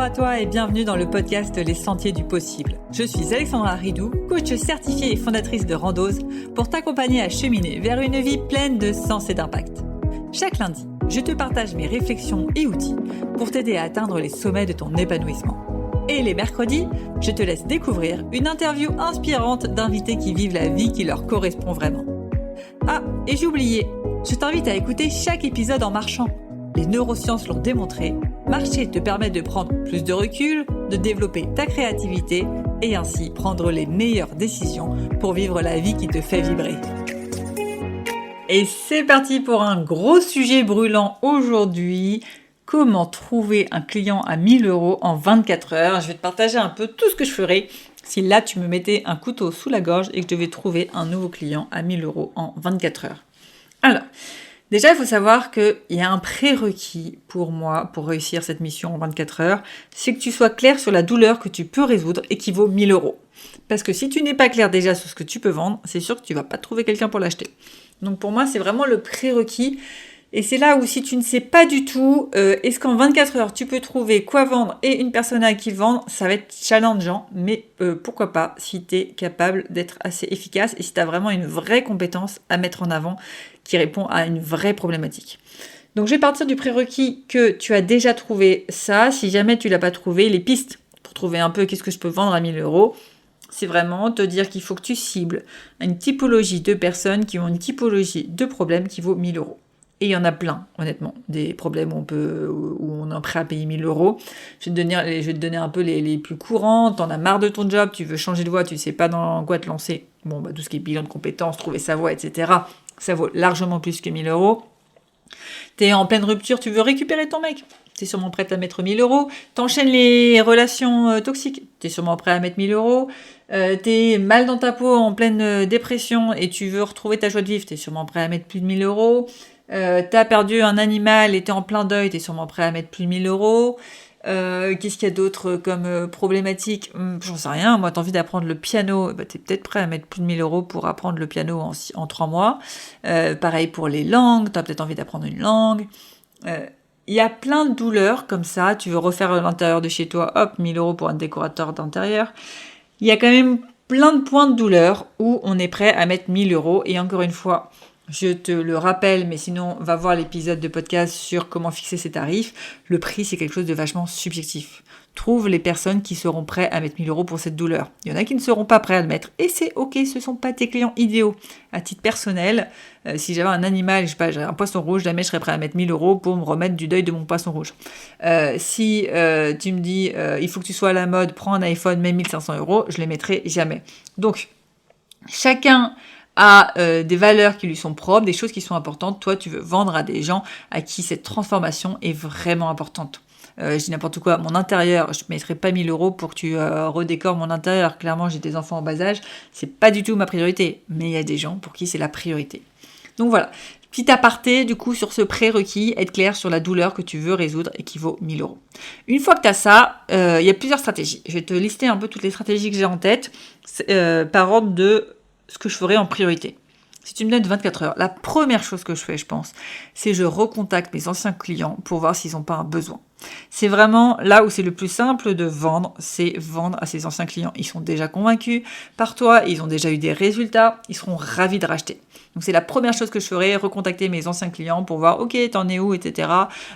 Bonjour à toi et bienvenue dans le podcast Les Sentiers du Possible. Je suis Alexandra Ridou, coach certifiée et fondatrice de Randose, pour t'accompagner à cheminer vers une vie pleine de sens et d'impact. Chaque lundi, je te partage mes réflexions et outils pour t'aider à atteindre les sommets de ton épanouissement. Et les mercredis, je te laisse découvrir une interview inspirante d'invités qui vivent la vie qui leur correspond vraiment. Ah, et j'ai oublié, je t'invite à écouter chaque épisode en marchant. Les neurosciences l'ont démontré, marcher te permet de prendre plus de recul, de développer ta créativité et ainsi prendre les meilleures décisions pour vivre la vie qui te fait vibrer. Et c'est parti pour un gros sujet brûlant aujourd'hui. Comment trouver un client à 1 000 € en 24 heures. Je vais te partager un peu tout ce que je ferais si là tu me mettais un couteau sous la gorge et que je devais trouver un nouveau client à 1 000 € en 24 heures. Alors, déjà, il faut savoir qu'il y a un prérequis pour moi pour réussir cette mission en 24 heures, c'est que tu sois clair sur la douleur que tu peux résoudre et qui vaut 1 000 €. Parce que si tu n'es pas clair déjà sur ce que tu peux vendre, c'est sûr que tu ne vas pas trouver quelqu'un pour l'acheter. Donc pour moi, c'est vraiment le prérequis. Et c'est là où si tu ne sais pas du tout, est-ce qu'en 24 heures tu peux trouver quoi vendre et une personne à qui vendre, ça va être challengeant, mais pourquoi pas si tu es capable d'être assez efficace et si tu as vraiment une vraie compétence à mettre en avant qui répond à une vraie problématique. Donc je vais partir du prérequis que tu as déjà trouvé ça. Si jamais tu l'as pas trouvé, les pistes pour trouver un peu qu'est-ce que je peux vendre à 1 000 €, c'est vraiment te dire qu'il faut que tu cibles une typologie de personnes qui ont une typologie de problème qui vaut 1 000 €. Et il y en a plein, honnêtement, des problèmes où on est prêt à payer 1 000 €. Je vais te donner un peu les plus courants. T'en as marre de ton job, tu veux changer de voie, tu sais pas dans quoi te lancer. Bon, tout ce qui est bilan de compétences, trouver sa voie, etc., ça vaut largement plus que 1 000 €. T'es en pleine rupture, tu veux récupérer ton mec. T'es sûrement prête à mettre 1 000 €. T'enchaînes les relations toxiques. T'es sûrement prêt à mettre 1 000 €. T'es mal dans ta peau, en pleine dépression, et tu veux retrouver ta joie de vivre. T'es sûrement prêt à mettre plus de 1 000 €. T'as perdu un animal et t'es en plein deuil, t'es sûrement prêt à mettre plus de 1 000 €. Qu'est-ce qu'il y a d'autre comme problématique? J'en sais rien. Moi, t'as envie d'apprendre le piano, t'es peut-être prêt à mettre plus de 1 000 € pour apprendre le piano en 3 mois. Pareil pour les langues, t'as peut-être envie d'apprendre une langue. Il y a plein de douleurs comme ça. Tu veux refaire l'intérieur de chez toi, hop, 1 000 € pour un décorateur d'intérieur. Il y a quand même plein de points de douleur où on est prêt à mettre 1 000 €. Et encore une fois, je te le rappelle, mais sinon, va voir l'épisode de podcast sur comment fixer ses tarifs. Le prix, c'est quelque chose de vachement subjectif. Trouve les personnes qui seront prêtes à mettre 1 000 € pour cette douleur. Il y en a qui ne seront pas prêts à le mettre. Et c'est ok, ce ne sont pas tes clients idéaux. À titre personnel, si j'avais un animal, je sais pas, j'avais un poisson rouge, jamais je serais prêt à mettre 1 000 € pour me remettre du deuil de mon poisson rouge. Si tu me dis, il faut que tu sois à la mode, prends un iPhone, même 1 500 €, je ne les mettrai jamais. Donc, chacun a des valeurs qui lui sont propres, des choses qui sont importantes. Toi, tu veux vendre à des gens à qui cette transformation est vraiment importante. Je dis n'importe quoi, mon intérieur, je ne mettrai pas 1 000 € pour que tu redécores mon intérieur. Clairement, j'ai des enfants en bas âge, c'est pas du tout ma priorité. Mais il y a des gens pour qui c'est la priorité. Donc voilà, petit aparté du coup sur ce prérequis, être clair sur la douleur que tu veux résoudre et qui vaut 1 000 €. Une fois que tu as ça, il y a plusieurs stratégies. Je vais te lister un peu toutes les stratégies que j'ai en tête par ordre de ce que je ferais en priorité. Si tu me donnes 24 heures, la première chose que je fais, je pense, c'est je recontacte mes anciens clients pour voir s'ils n'ont pas un besoin. C'est vraiment là où c'est le plus simple de vendre, c'est vendre à ses anciens clients. Ils sont déjà convaincus par toi, ils ont déjà eu des résultats, ils seront ravis de racheter. Donc c'est la première chose que je ferais, recontacter mes anciens clients pour voir, ok, t'en es où, etc.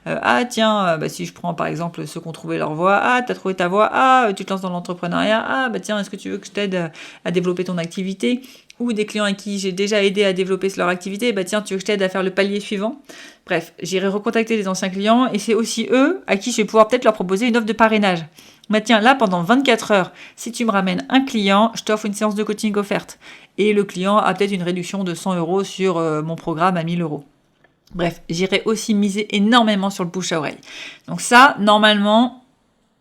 Si je prends par exemple ceux qui ont trouvé leur voie, t'as trouvé ta voie, tu te lances dans l'entrepreneuriat, est-ce que tu veux que je t'aide à développer ton activité? Ou des clients à qui j'ai déjà aidé à développer leur activité, tu veux que je t'aide à faire le palier suivant? Bref, j'irai recontacter les anciens clients et c'est aussi eux à qui je vais pouvoir peut-être leur proposer une offre de parrainage. Là, pendant 24 heures, si tu me ramènes un client, je t'offre une séance de coaching offerte. Et le client a peut-être une réduction de 100 € sur mon programme à 1 000 €. Bref, j'irai aussi miser énormément sur le bouche à oreille. Donc ça, normalement,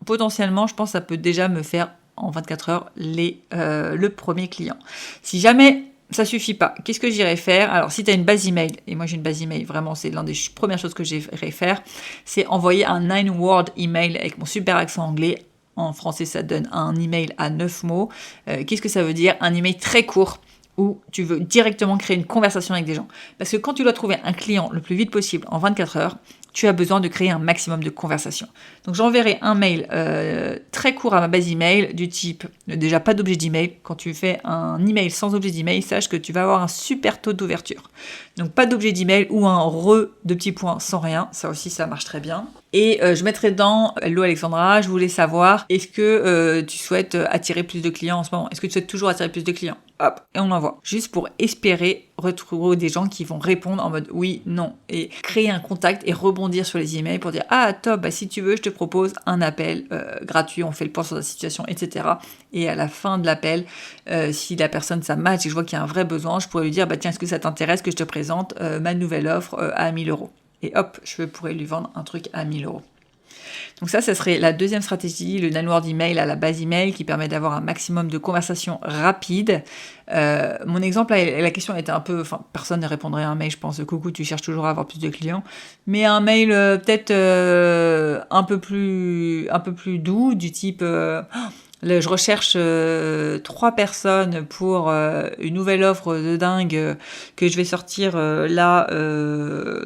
potentiellement, je pense que ça peut déjà me faire en 24 heures le premier client. Si jamais ça suffit pas, qu'est-ce que j'irai faire? Alors si tu as une base email, et moi j'ai une base email, vraiment c'est l'une des premières choses que j'irai faire, c'est envoyer un 9-word email avec mon super accent anglais. En français ça donne un email à 9 mots. Qu'est-ce que ça veut dire? Un email très court où tu veux directement créer une conversation avec des gens. Parce que quand tu dois trouver un client le plus vite possible, en 24 heures, tu as besoin de créer un maximum de conversations. Donc j'enverrai un mail très court à ma base email du type, déjà pas d'objet d'email. Quand tu fais un email sans objet d'email, sache que tu vas avoir un super taux d'ouverture. Donc pas d'objet d'email ou un de petits points sans rien, ça aussi ça marche très bien. Et je mettrai dans Hello Alexandra, je voulais savoir, est-ce que tu souhaites attirer plus de clients en ce moment? Est-ce que tu souhaites toujours attirer plus de clients? Hop, et on envoie. Juste pour espérer retrouver des gens qui vont répondre en mode oui, non, et créer un contact et rebondir sur les emails pour dire ah top, si tu veux, je te propose un appel gratuit, on fait le point sur ta situation, etc. Et à la fin de l'appel, si la personne ça match et je vois qu'il y a un vrai besoin, je pourrais lui dire tiens, est-ce que ça t'intéresse que je te présente ma nouvelle offre à 1000 €. Et hop, je pourrais lui vendre un truc à 1000 €. Donc ça serait la deuxième stratégie, le download email à la base email qui permet d'avoir un maximum de conversations rapides. Mon exemple, la question était un peu... personne ne répondrait à un mail, je pense, coucou, tu cherches toujours à avoir plus de clients. Mais un mail peut-être un peu plus doux, du type... je recherche 3 personnes pour une nouvelle offre de dingue que je vais sortir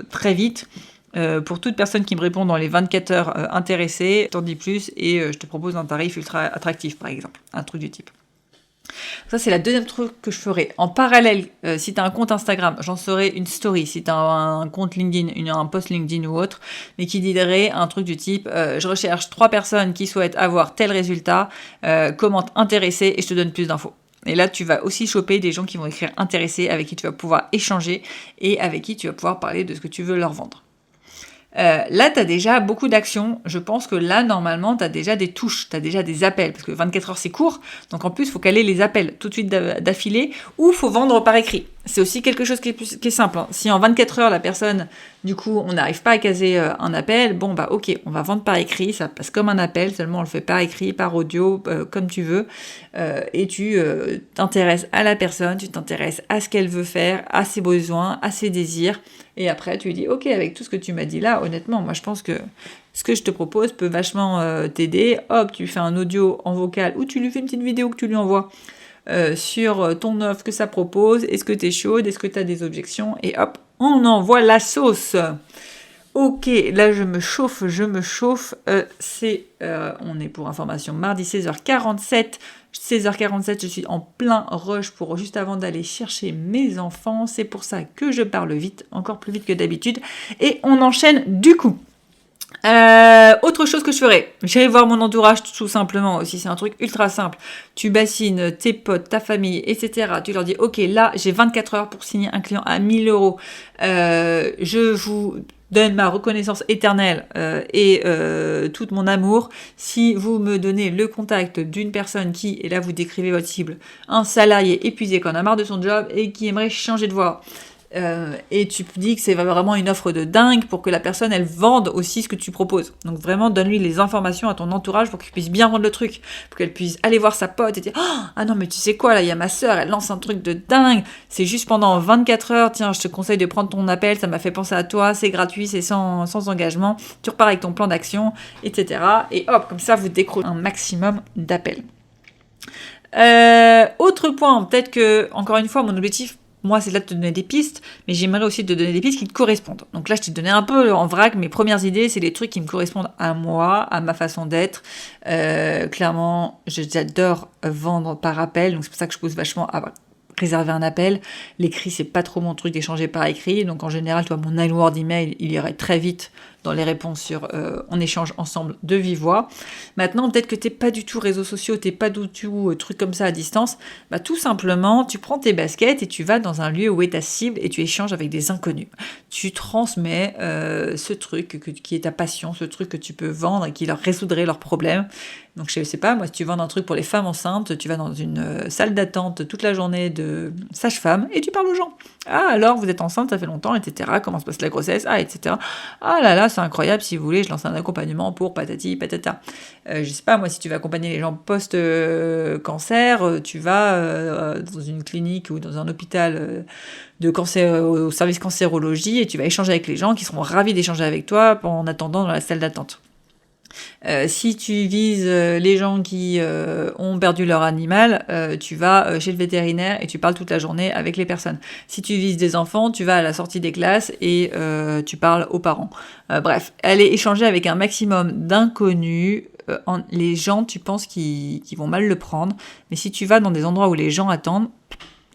très vite. Pour toute personne qui me répond dans les 24 heures intéressée, t'en dis plus et je te propose un tarif ultra attractif par exemple, un truc du type. Ça c'est la deuxième truc que je ferai. En parallèle, si tu as un compte Instagram, j'en ferai une story. Si tu as un compte LinkedIn, un post LinkedIn ou autre, mais qui dirait un truc du type je recherche 3 personnes qui souhaitent avoir tel résultat, commente intéressé et je te donne plus d'infos. Et là, tu vas aussi choper des gens qui vont écrire intéressé, avec qui tu vas pouvoir échanger et avec qui tu vas pouvoir parler de ce que tu veux leur vendre. Là, tu as déjà beaucoup d'actions. Je pense que là, normalement, tu as déjà des touches, tu as déjà des appels, parce que 24 heures, c'est court. Donc, en plus, il faut caler les appels tout de suite d'affilée, ou il faut vendre par écrit. C'est aussi quelque chose qui est simple. Hein. Si en 24 heures, la personne, du coup, on n'arrive pas à caser un appel, ok, on va vendre par écrit, ça passe comme un appel, seulement on le fait par écrit, par audio, comme tu veux. Et tu t'intéresses à la personne, tu t'intéresses à ce qu'elle veut faire, à ses besoins, à ses désirs. Et après, tu lui dis, ok, avec tout ce que tu m'as dit là, honnêtement, moi je pense que ce que je te propose peut vachement t'aider. Hop, tu fais un audio en vocal ou tu lui fais une petite vidéo que tu lui envoies sur ton offre que ça propose. Est-ce que t'es chaude? Est-ce que t'as des objections? Et hop, on envoie la sauce. Ok, là je me chauffe. On est pour information mardi 16h47. 16h47, je suis en plein rush pour juste avant d'aller chercher mes enfants. C'est pour ça que je parle vite, encore plus vite que d'habitude. Et on enchaîne du coup. Autre chose que je ferais, j'irai voir mon entourage tout simplement aussi, c'est un truc ultra simple. Tu bassines tes potes, ta famille, etc. Tu leur dis, ok, là j'ai 24 heures pour signer un client à 1000 €. Je vous donne ma reconnaissance éternelle et tout mon amour si vous me donnez le contact d'une personne qui, et là vous décrivez votre cible, un salarié épuisé qui en a marre de son job et qui aimerait changer de voie. Et tu dis que c'est vraiment une offre de dingue pour que la personne elle vende aussi ce que tu proposes. Donc vraiment donne-lui les informations à ton entourage pour qu'il puisse bien vendre le truc, pour qu'elle puisse aller voir sa pote et dire ah non mais tu sais quoi là il y a ma sœur, elle lance un truc de dingue, c'est juste pendant 24 heures, tiens je te conseille de prendre ton appel, ça m'a fait penser à toi, c'est gratuit, c'est sans engagement, tu repars avec ton plan d'action, etc. Et hop comme ça vous décrochez un maximum d'appels. Autre point, peut-être que encore une fois mon objectif moi, c'est là de te donner des pistes, mais j'aimerais aussi te donner des pistes qui te correspondent. Donc là, je t'ai donné un peu en vrac mes premières idées, c'est les trucs qui me correspondent à moi, à ma façon d'être. Clairement, j'adore vendre par appel, donc c'est pour ça que je pousse vachement à réserver un appel. L'écrit, c'est pas trop mon truc d'échanger par écrit, donc en général, toi, mon Word email, il irait très vite dans les réponses sur on échange ensemble de vive voix. Maintenant, peut-être que t'es pas du tout réseaux sociaux, t'es pas du tout trucs comme ça à distance, tout simplement, tu prends tes baskets et tu vas dans un lieu où est ta cible et tu échanges avec des inconnus. Tu transmets ce truc qui est ta passion, ce truc que tu peux vendre et qui leur résoudrait leurs problèmes. Donc je sais pas, moi si tu vends un truc pour les femmes enceintes, tu vas dans une salle d'attente toute la journée de sage-femme et tu parles aux gens. Ah alors vous êtes enceinte, ça fait longtemps, etc. Comment se passe la grossesse, etc. Ah là là, c'est incroyable, si vous voulez, je lance un accompagnement pour patati patata. Je sais pas, moi si tu vas accompagner les gens post-cancer, tu vas dans une clinique ou dans un hôpital de cancer, au service cancérologie et tu vas échanger avec les gens qui seront ravis d'échanger avec toi en attendant dans la salle d'attente. Si tu vises les gens qui ont perdu leur animal, tu vas chez le vétérinaire et tu parles toute la journée avec les personnes. Si tu vises des enfants, tu vas à la sortie des classes et tu parles aux parents. Bref, aller échanger avec un maximum d'inconnus. Les gens, tu penses qu'ils vont mal le prendre, mais si tu vas dans des endroits où les gens attendent,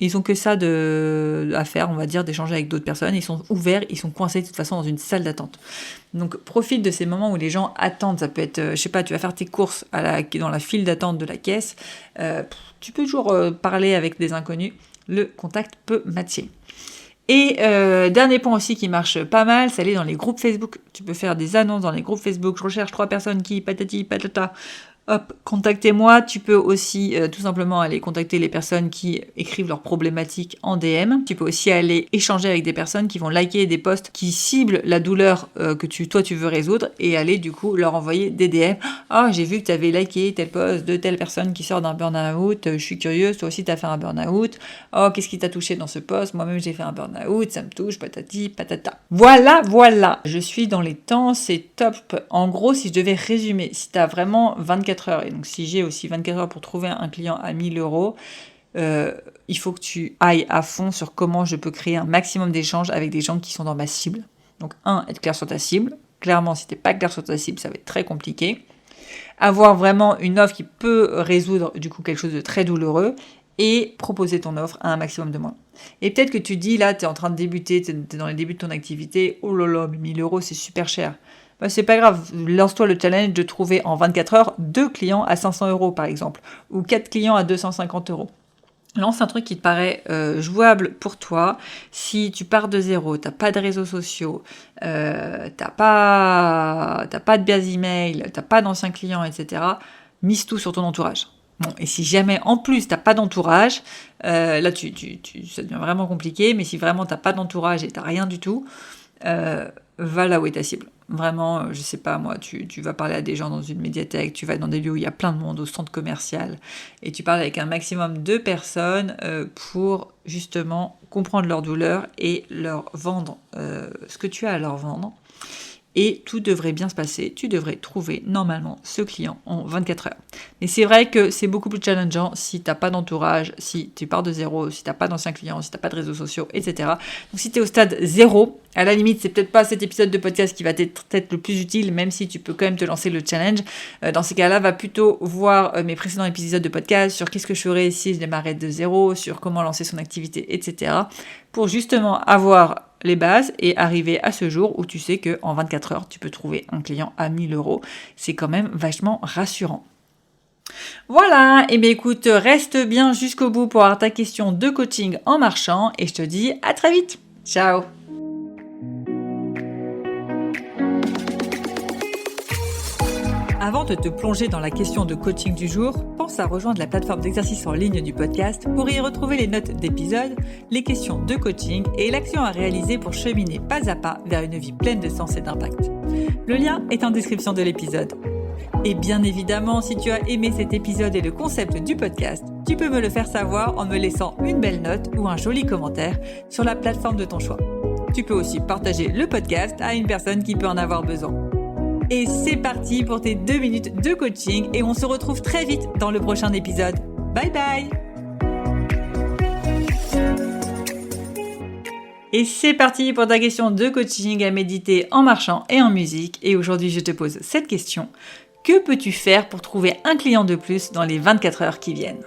ils ont que ça à faire, on va dire, d'échanger avec d'autres personnes. Ils sont ouverts, ils sont coincés de toute façon dans une salle d'attente. Donc profite de ces moments où les gens attendent. Ça peut être, je sais pas, tu vas faire tes courses dans la file d'attente de la caisse. Tu peux toujours parler avec des inconnus. Le contact peut matcher. Et dernier point aussi qui marche pas mal, c'est aller dans les groupes Facebook. Tu peux faire des annonces dans les groupes Facebook. Je recherche 3 personnes qui patati patata. Hop, contactez-moi. Tu peux aussi tout simplement aller contacter les personnes qui écrivent leurs problématiques en DM. Tu peux aussi aller échanger avec des personnes qui vont liker des posts qui ciblent la douleur que tu veux résoudre et aller du coup leur envoyer des DM. Ah, j'ai vu que tu avais liké tel post de telle personne qui sort d'un burn-out. Je suis curieuse, toi aussi tu as fait un burn-out. Oh, qu'est-ce qui t'a touché dans ce post? Moi-même j'ai fait un burn-out, ça me touche, patati, patata. Voilà. Je suis dans les temps, c'est top. En gros, si je devais résumer, si tu as vraiment 24 heures, et donc si j'ai aussi 24 heures pour trouver un client à 1 000 €, il faut que tu ailles à fond sur comment je peux créer un maximum d'échanges avec des gens qui sont dans ma cible. Donc être clair sur ta cible. Clairement, si tu n'es pas clair sur ta cible, ça va être très compliqué. Avoir vraiment une offre qui peut résoudre du coup quelque chose de très douloureux et proposer ton offre à un maximum de monde. Et peut-être que tu dis, là, tu es en train de débuter, tu es dans les débuts de ton activité, oh là là, 1 000 € c'est super cher. Bah, c'est pas grave, lance-toi le challenge de trouver en 24 heures 2 clients à 500 € par exemple, ou 4 clients à 250 €. Lance un truc qui te paraît jouable pour toi. Si tu pars de zéro, t'as pas de réseaux sociaux, t'as pas de base email, t'as pas d'anciens clients, etc., mise tout sur ton entourage. Bon, et si jamais en plus t'as pas d'entourage, là ça devient vraiment compliqué, mais si vraiment t'as pas d'entourage et t'as rien du tout, va là où est ta cible. Vraiment, je sais pas moi, tu vas parler à des gens dans une médiathèque, tu vas dans des lieux où il y a plein de monde, au centre commercial, et tu parles avec un maximum de personnes pour justement comprendre leur douleur et leur vendre ce que tu as à leur vendre. Et tout devrait bien se passer, tu devrais trouver normalement ce client en 24 heures. Mais c'est vrai que c'est beaucoup plus challengeant si tu n'as pas d'entourage, si tu pars de zéro, si tu n'as pas d'anciens clients, si tu n'as pas de réseaux sociaux, etc. Donc si tu es au stade 0, à la limite, c'est peut-être pas cet épisode de podcast qui va t'être peut-être le plus utile, même si tu peux quand même te lancer le challenge. Dans ces cas-là, va plutôt voir mes précédents épisodes de podcast sur qu'est-ce que je ferais si je démarrais de zéro, sur comment lancer son activité, etc. pour justement avoir les bases et arriver à ce jour où tu sais qu'en 24 heures, tu peux trouver un client à 1 000 €. C'est quand même vachement rassurant. Voilà, et bien écoute, reste bien jusqu'au bout pour avoir ta question de coaching en marchant et je te dis à très vite. Ciao. Avant de te plonger dans la question de coaching du jour, pense à rejoindre la plateforme d'exercice en ligne du podcast pour y retrouver les notes d'épisode, les questions de coaching et l'action à réaliser pour cheminer pas à pas vers une vie pleine de sens et d'impact. Le lien est en description de l'épisode. Et bien évidemment, si tu as aimé cet épisode et le concept du podcast, tu peux me le faire savoir en me laissant une belle note ou un joli commentaire sur la plateforme de ton choix. Tu peux aussi partager le podcast à une personne qui peut en avoir besoin. Et c'est parti pour tes 2 minutes de coaching et on se retrouve très vite dans le prochain épisode. Bye bye! Et c'est parti pour ta question de coaching à méditer en marchant et en musique. Et aujourd'hui, je te pose cette question. Que peux-tu faire pour trouver un client de plus dans les 24 heures qui viennent ?